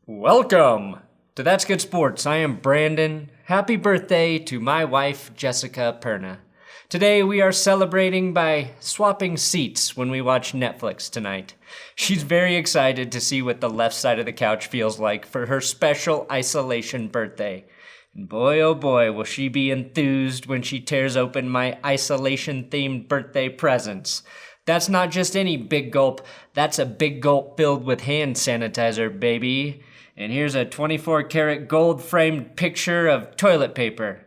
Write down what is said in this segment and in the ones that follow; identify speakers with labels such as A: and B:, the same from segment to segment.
A: Welcome to That's Good Sports. I am Brandon. Happy birthday to my wife, Jessica Perna. Today we are celebrating by swapping seats when we watch Netflix tonight. She's very excited to see what the left side of the couch feels like for her special isolation birthday. And boy, oh boy, will she be enthused when she tears open my isolation-themed birthday presents. That's not just any big gulp, that's a big gulp filled with hand sanitizer, baby. And here's a 24-karat gold-framed picture of toilet paper.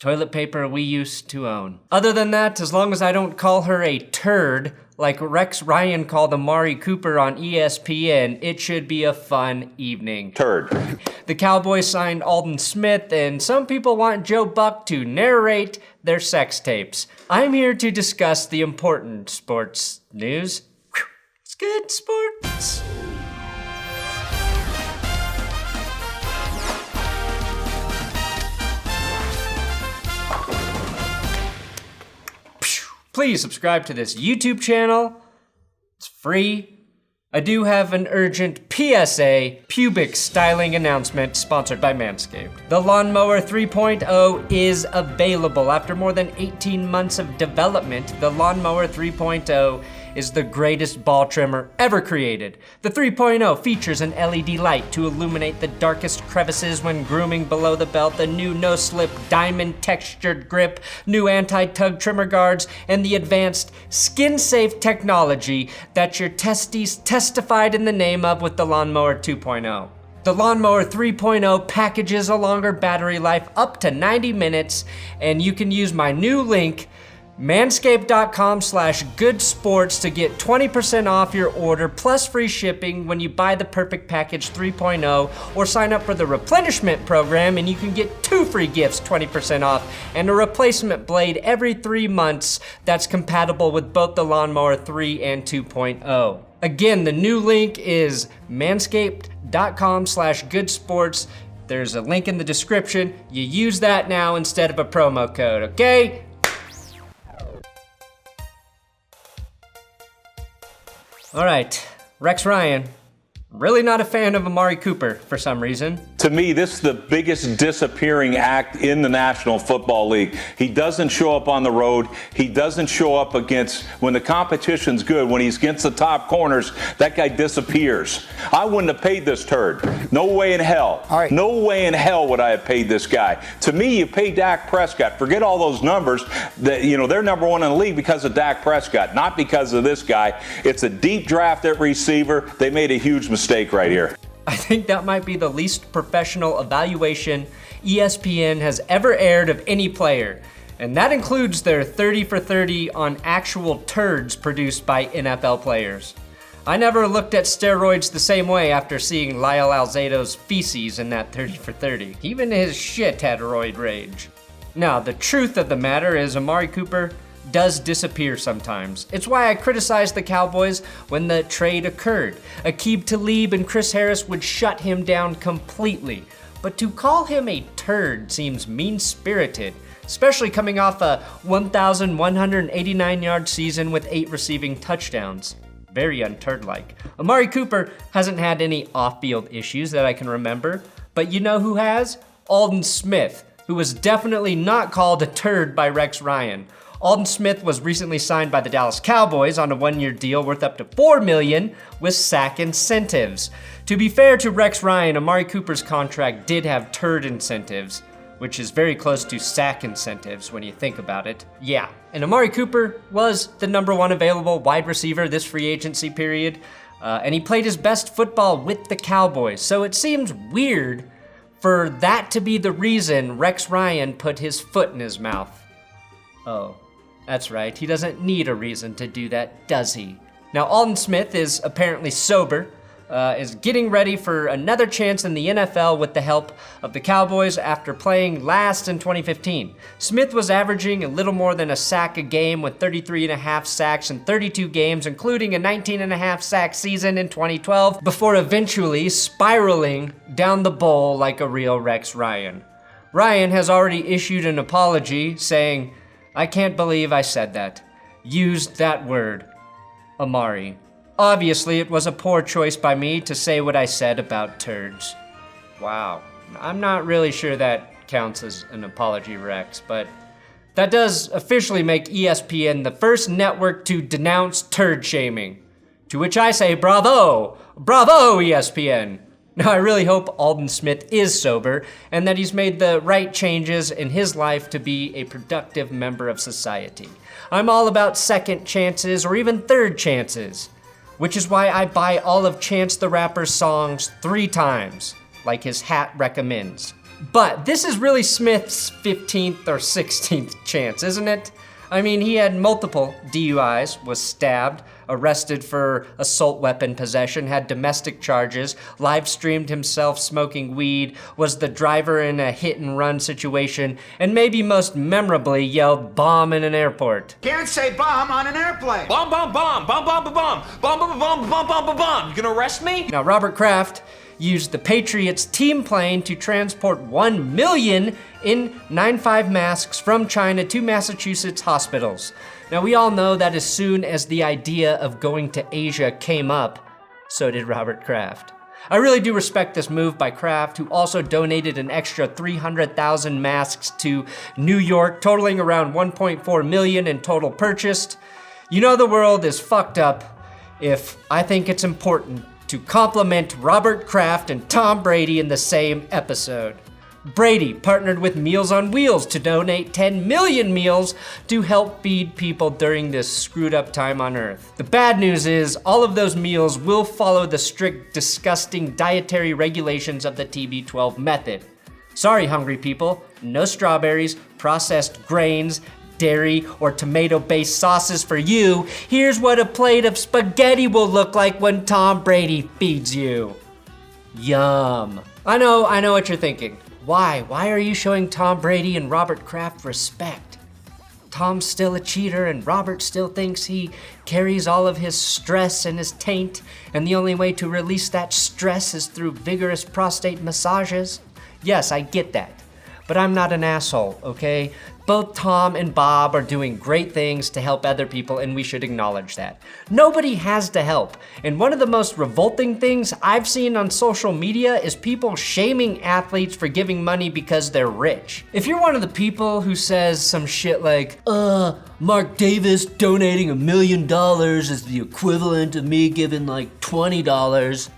A: Toilet paper we used to own. Other than that, as long as I don't call her a turd, like Rex Ryan called Amari Cooper on ESPN, it should be a fun evening.
B: Turd.
A: The Cowboys signed Alden Smith, and some people want Joe Buck to narrate their sex tapes. I'm here to discuss the important sports news. It's good sports. Please subscribe to this YouTube channel. It's free. I do have an urgent PSA, pubic styling announcement sponsored by Manscaped. The Lawnmower 3.0 is available. After more than 18 months of development, the Lawnmower 3.0 is the greatest ball trimmer ever created. The 3.0 features an LED light to illuminate the darkest crevices when grooming below the belt, the new no-slip diamond textured grip, new anti-tug trimmer guards, and the advanced skin-safe technology that your testes testified in the name of with the Lawnmower 2.0. The Lawnmower 3.0 packages a longer battery life up to 90 minutes, and you can use my new link, manscaped.com/goodsports, to get 20% off your order plus free shipping when you buy the Perfect Package 3.0 or sign up for the replenishment program, and you can get 2 free gifts, 20% off, and a replacement blade every 3 months that's compatible with both the Lawnmower 3 and 2.0. Again, the new link is manscaped.com/goodsports. There's a link in the description. You use that now instead of a promo code, okay? All right, Rex Ryan. Really not a fan of Amari Cooper for some reason.
B: To me, this is the biggest disappearing act in the National Football League. He doesn't show up on the road. He doesn't show up against, when the competition's good, when he's against the top corners, that guy disappears. I wouldn't have paid this turd. No way in hell.
C: All right.
B: No way in hell would I have paid this guy. To me, you pay Dak Prescott. Forget all those numbers. They're number one in the league because of Dak Prescott, not because of this guy. It's a deep draft at receiver. They made a huge mistake right here.
A: I think that might be the least professional evaluation ESPN has ever aired of any player. And that includes their 30 for 30 on actual turds produced by NFL players. I never looked at steroids the same way after seeing Lyle Alzado's feces in that 30 for 30. Even his shit had roid rage. Now, the truth of the matter is Amari Cooper does disappear sometimes. It's why I criticized the Cowboys when the trade occurred. Aqib Talib and Chris Harris would shut him down completely. But to call him a turd seems mean-spirited, especially coming off a 1,189-yard season with 8 receiving touchdowns. Very unturd-like. Amari Cooper hasn't had any off-field issues that I can remember, but you know who has? Alden Smith, who was definitely not called a turd by Rex Ryan. Alden Smith was recently signed by the Dallas Cowboys on a 1-year deal worth up to $4 million with sack incentives. To be fair to Rex Ryan, Amari Cooper's contract did have turd incentives, which is very close to sack incentives when you think about it. Yeah, and Amari Cooper was the number 1 available wide receiver this free agency period, and he played his best football with the Cowboys, so it seems weird for that to be the reason Rex Ryan put his foot in his mouth. Oh. That's right, he doesn't need a reason to do that, does he? Now, Alden Smith is apparently sober, is getting ready for another chance in the NFL with the help of the Cowboys after playing last in 2015. Smith was averaging a little more than a sack a game with 33.5 sacks in 32 games, including a 19.5 sack season in 2012, before eventually spiraling down the bowl like a real Rex Ryan. Ryan has already issued an apology saying, "I can't believe I said that. Used that word. Amari. Obviously, it was a poor choice by me to say what I said about turds. Wow. I'm not really sure that counts as an apology, Rex, but that does officially make ESPN the first network to denounce turd shaming. To which I say, bravo! Bravo, ESPN! Now, I really hope Alden Smith is sober and that he's made the right changes in his life to be a productive member of society. I'm all about second chances or even third chances, which is why I buy all of Chance the Rapper's songs 3 times, like his hat recommends. But this is really Smith's 15th or 16th chance, isn't it? I mean, he had multiple DUIs, was stabbed, arrested for assault weapon possession, had domestic charges, live streamed himself smoking weed, was the driver in a hit and run situation, and maybe most memorably yelled bomb in an airport.
C: Can't say bomb on an airplane.
D: Bomb, bomb, bomb, bomb, bomb, bomb, bomb, bomb, bomb, bomb, bomb, bomb, bomb, bomb. You gonna arrest me?
A: Now, Robert Kraft used the Patriots team plane to transport 1 million N95 masks from China to Massachusetts hospitals. Now, we all know that as soon as the idea of going to Asia came up, so did Robert Kraft. I really do respect this move by Kraft, who also donated an extra 300,000 masks to New York, totaling around 1.4 million in total purchased. You know the world is fucked up if I think it's important to compliment Robert Kraft and Tom Brady in the same episode. Brady partnered with Meals on Wheels to donate 10 million meals to help feed people during this screwed up time on Earth. The bad news is all of those meals will follow the strict, disgusting dietary regulations of the TB12 method. Sorry, hungry people, no strawberries, processed grains, dairy, or tomato-based sauces for you. Here's what a plate of spaghetti will look like when Tom Brady feeds you. Yum. I know what you're thinking. Why are you showing Tom Brady and Robert Kraft respect? Tom's still a cheater and Robert still thinks he carries all of his stress in his taint, and the only way to release that stress is through vigorous prostate massages. Yes, I get that, but I'm not an asshole, okay? Both Tom and Bob are doing great things to help other people, and we should acknowledge that. Nobody has to help, and one of the most revolting things I've seen on social media is people shaming athletes for giving money because they're rich. If you're one of the people who says some shit like, Mark Davis donating $1 million is the equivalent of me giving like $20,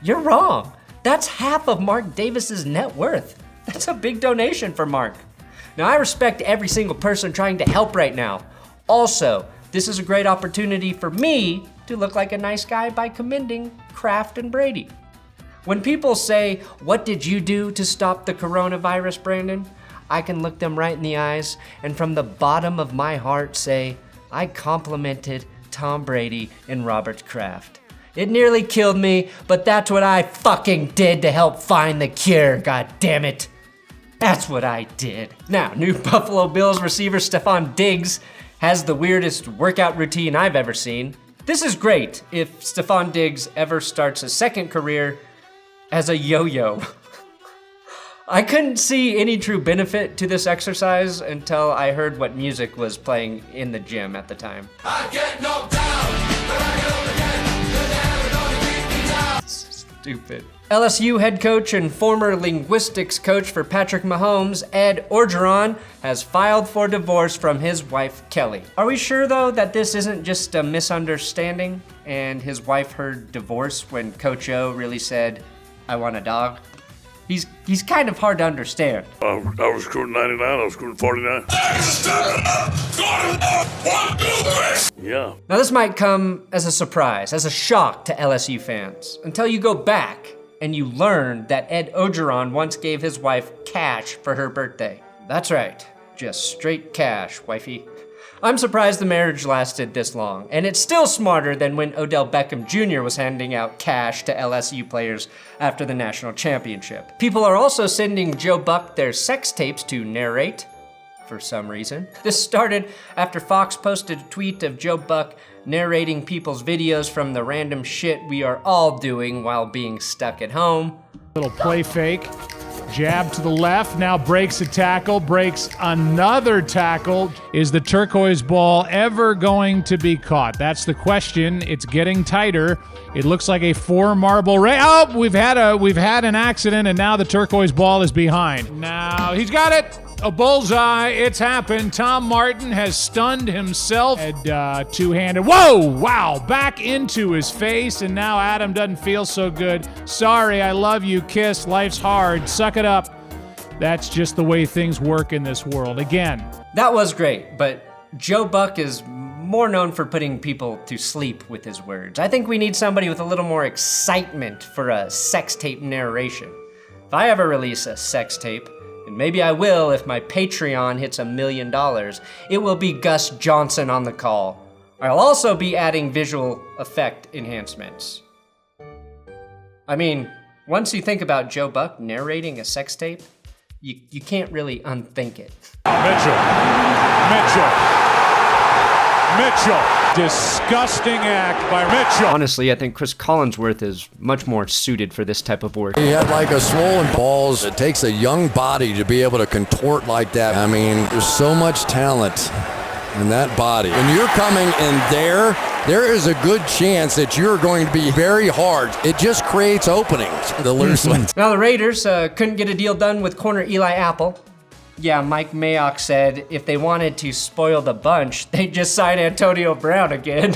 A: you're wrong. That's half of Mark Davis's net worth. That's a big donation for Mark. Now, I respect every single person trying to help right now. Also, this is a great opportunity for me to look like a nice guy by commending Kraft and Brady. When people say, "What did you do to stop the coronavirus, Brandon?" I can look them right in the eyes and from the bottom of my heart say, I complimented Tom Brady and Robert Kraft. It nearly killed me, but that's what I fucking did to help find the cure, god damn it. That's what I did. Now, new Buffalo Bills receiver Stephon Diggs has the weirdest workout routine I've ever seen. This is great if Stephon Diggs ever starts a second career as a yo-yo. I couldn't see any true benefit to this exercise until I heard what music was playing in the gym at the time.
E: I get knocked down, but I get up again. You're never gonna keep me down.
A: Stupid. LSU head coach and former linguistics coach for Patrick Mahomes, Ed Orgeron, has filed for divorce from his wife, Kelly. Are we sure, though, that this isn't just a misunderstanding and his wife heard divorce when Coach O really said, I want a dog? He's kind of hard to understand.
F: I was screwing 99, I was screwing 49. Yeah.
A: Now this might come as a surprise, as a shock to LSU fans, until you go back and you learn that Ed Orgeron once gave his wife cash for her birthday. That's right, just straight cash, wifey. I'm surprised the marriage lasted this long, and it's still smarter than when Odell Beckham Jr. was handing out cash to LSU players after the national championship. People are also sending Joe Buck their sex tapes to narrate, for some reason. This started after Fox posted a tweet of Joe Buck narrating people's videos from the random shit we are all doing while being stuck at home.
G: Little play fake. Jab to the left, now breaks a tackle, breaks another tackle. Is the turquoise ball ever going to be caught? That's the question. It's getting tighter. It looks like a 4-marble race. Oh, we've had an accident, and now the turquoise ball is behind. Now he's got it. A bullseye. It's happened. Tom Martin has stunned himself. And two-handed. Whoa! Wow! Back into his face, and now Adam doesn't feel so good. Sorry, I love you. Kiss. Life's hard. Suck it up. That's just the way things work in this world. Again.
A: That was great, but Joe Buck is more known for putting people to sleep with his words. I think we need somebody with a little more excitement for a sex tape narration. If I ever release a sex tape, and maybe I will if my Patreon hits $1 million, it will be Gus Johnson on the call. I'll also be adding visual effect enhancements. I mean, once you think about Joe Buck narrating a sex tape, you can't really unthink it.
G: Mitchell. Disgusting act by Mitchell.
A: Honestly, I think Chris Collinsworth is much more suited for this type of work.
H: He had like a swollen balls. It takes a young body to be able to contort like that. I mean, there's so much talent in that body. When you're coming in there is a good chance that you're going to be very hard. It just creates openings, the loose ones.
A: Now the Raiders couldn't get a deal done with corner Eli Apple. Yeah, Mike Mayock said if they wanted to spoil the bunch, they'd just sign Antonio Brown again.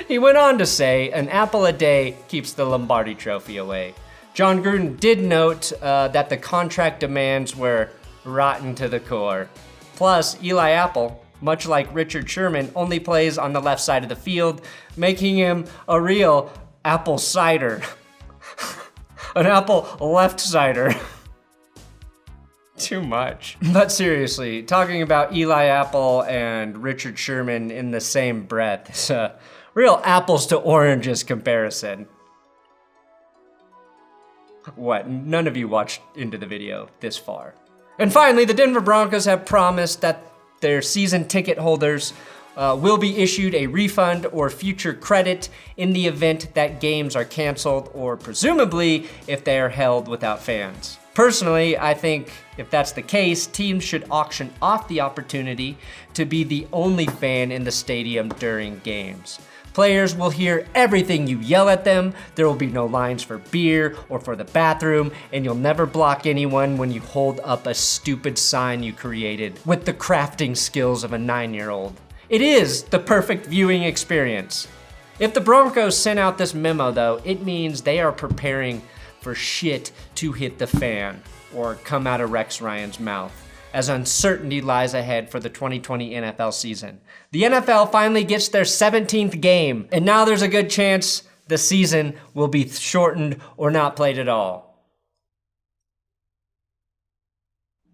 A: He went on to say, an apple a day keeps the Lombardi trophy away. John Gruden did note that the contract demands were rotten to the core. Plus, Eli Apple, much like Richard Sherman, only plays on the left side of the field, making him a real apple cider. An apple left cider. Too much. But seriously, talking about Eli Apple and Richard Sherman in the same breath is a real apples to oranges comparison. What? None of you watched into the video this far. And finally, the Denver Broncos have promised that their season ticket holders will be issued a refund or future credit in the event that games are canceled, or presumably if they are held without fans. Personally, I think if that's the case, teams should auction off the opportunity to be the only fan in the stadium during games. Players will hear everything you yell at them, there will be no lines for beer or for the bathroom, and you'll never block anyone when you hold up a stupid sign you created with the crafting skills of a 9-year-old. It is the perfect viewing experience. If the Broncos sent out this memo though, it means they are preparing for shit to hit the fan or come out of Rex Ryan's mouth, as uncertainty lies ahead for the 2020 NFL season. The NFL finally gets their 17th game, and now there's a good chance the season will be shortened or not played at all.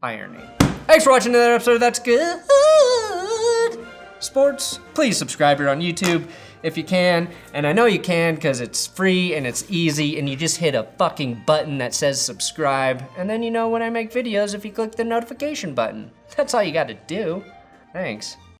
A: Irony. Thanks for watching another episode of That's Good Sports. Please subscribe here on YouTube if you can, and I know you can because it's free and it's easy, and you just hit a fucking button that says subscribe, and then you know when I make videos if you click the notification button. That's all you gotta do. Thanks.